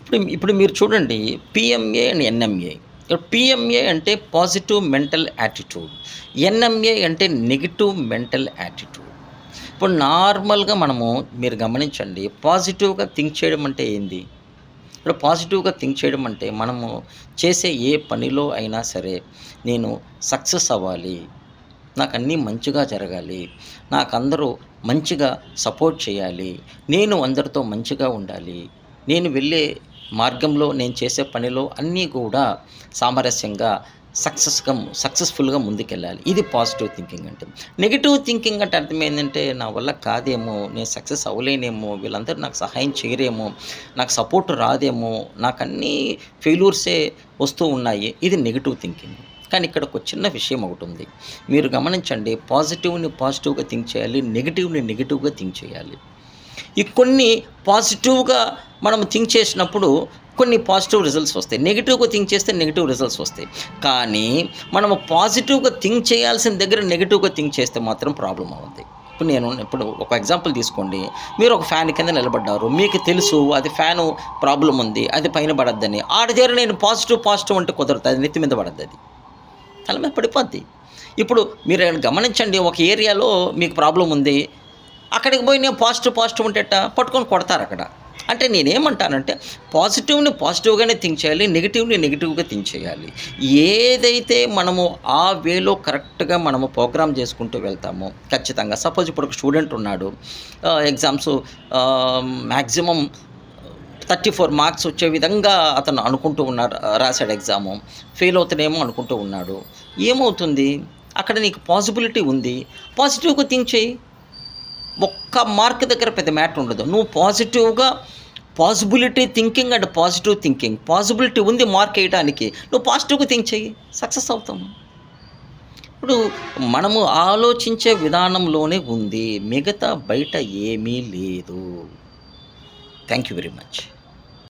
ఇప్పుడు మీరు చూడండి పీఎంఏ అండ్ ఎన్ఎంఏ. ఇక్కడ పీఎంఏ అంటే పాజిటివ్ మెంటల్ యాటిట్యూడ్. ఎన్ఎంఏ అంటే నెగెటివ్ మెంటల్ యాటిట్యూడ్. ఇప్పుడు నార్మల్‌గా మీరు గమనించండి పాజిటివ్‌గా థింక్ చేయడం అంటే ఏంది? ఇప్పుడు పాజిటివ్‌గా థింక్ చేయడం అంటే మనము చేసే ఏ పనిలో అయినా సరే నేను సక్సెస్ అవ్వాలి. నాకన్నీ మంచిగా జరగాలి. నాకందరూ మంచిగా సపోర్ట్ చేయాలి. నేను అందరితో మంచిగా ఉండాలి. నేను వెళ్ళే మార్గంలో నేను చేసే పనిలో అన్నీ కూడా సామరస్యంగా సక్సెస్‌ఫుల్‌గా ముందుకెళ్ళాలి. ఇది పాజిటివ్ థింకింగ్ అంటే. నెగెటివ్ థింకింగ్ అంటే అర్థం ఏందంటే నా వల్ల కాదేమో, నేను సక్సెస్ అవ్వలేనేమో, వీళ్ళందరూ నాకు సహాయం చేయరేమో, నాకు సపోర్ట్ రాదేమో, నాకన్నీ ఫెయిల్యూర్సే వస్తూ ఉన్నాయి. ఇది నెగెటివ్ థింకింగ్. కానీ ఇక్కడ ఒక చిన్న విషయం ఒకటుంది. మీరు గమనించండి పాజిటివ్‌ని పాజిటివ్‌గా థింక్ చేయాలి. నెగెటివ్‌ని నెగెటివ్‌గా థింక్ చేయాలి. ఈ కొన్ని పాజిటివ్‌గా మనం థింక్ చేసినప్పుడు కొన్ని పాజిటివ్ రిజల్ట్స్ వస్తాయి. నెగెటివ్‌గా థింక్ చేస్తే నెగెటివ్ రిజల్ట్స్ వస్తాయి. కానీ మనము పాజిటివ్‌గా థింక్ చేయాల్సిన దగ్గర నెగెటివ్‌గా థింక్ చేస్తే మాత్రం ప్రాబ్లమ్ అవుద్ది. ఇప్పుడు ఒక ఎగ్జాంపుల్ తీసుకోండి. మీరు ఒక ఫ్యాన్ కింద నిలబడ్డారు. మీకు తెలుసు అది ఫ్యాను ప్రాబ్లమ్ ఉంది. అది పైన పడద్దని. ఆడి దగ్గర నేను పాజిటివ్ అంటే కుదరదు. అది నెత్తి మీద పడద్దది. తల మీద పడిపోద్ది. ఇప్పుడు మీరు గమనించండి ఒక ఏరియాలో మీకు ప్రాబ్లమ్ ఉంది. అక్కడికి పోయి నేను పాజిటివ్ ఉంటే పట్టుకొని కొడతారక్కడ. అంటే నేనేమంటానంటే పాజిటివ్‌ని పాజిటివ్‌గానే థింక్ చేయాలి. నెగెటివ్‌ని నెగెటివ్‌గా థింక్ చేయాలి. ఏదైతే మనము ఆ వేలో కరెక్ట్‌గా మనము ప్రోగ్రామ్ చేసుకుంటూ వెళ్తామో ఖచ్చితంగా సపోజ్ ఇప్పుడు ఒక స్టూడెంట్ ఉన్నాడు. ఎగ్జామ్స్ మాక్సిమం 34 మార్క్స్ వచ్చే విధంగా అతను అనుకుంటూ ఉన్నాడు. రాసాడు ఎగ్జాము. ఫెయిల్ అవుతానేమో అనుకుంటూ ఉన్నాడు. ఏమవుతుంది? అక్కడ నీకు పాజిబిలిటీ ఉంది. పాజిటివ్‌గా థింక్ చెయ్యి. ఒక్క మార్క్ దగ్గర పెద్ద మ్యాటర్ ఉండదు. నువ్వు పాజిటివ్‌గా possibility thinking and positive thinking. Possibility ఉంది మార్క్ ఎయటానికి. నువ్వు పాజిటివ్‌గా థింక్ చెయ్యి. సక్సెస్ అవుతాము. ఇప్పుడు మనము ఆలోచించే విధానంలోనే ఉంది. మిగతా బయట ఏమీ లేదు. Thank you very much.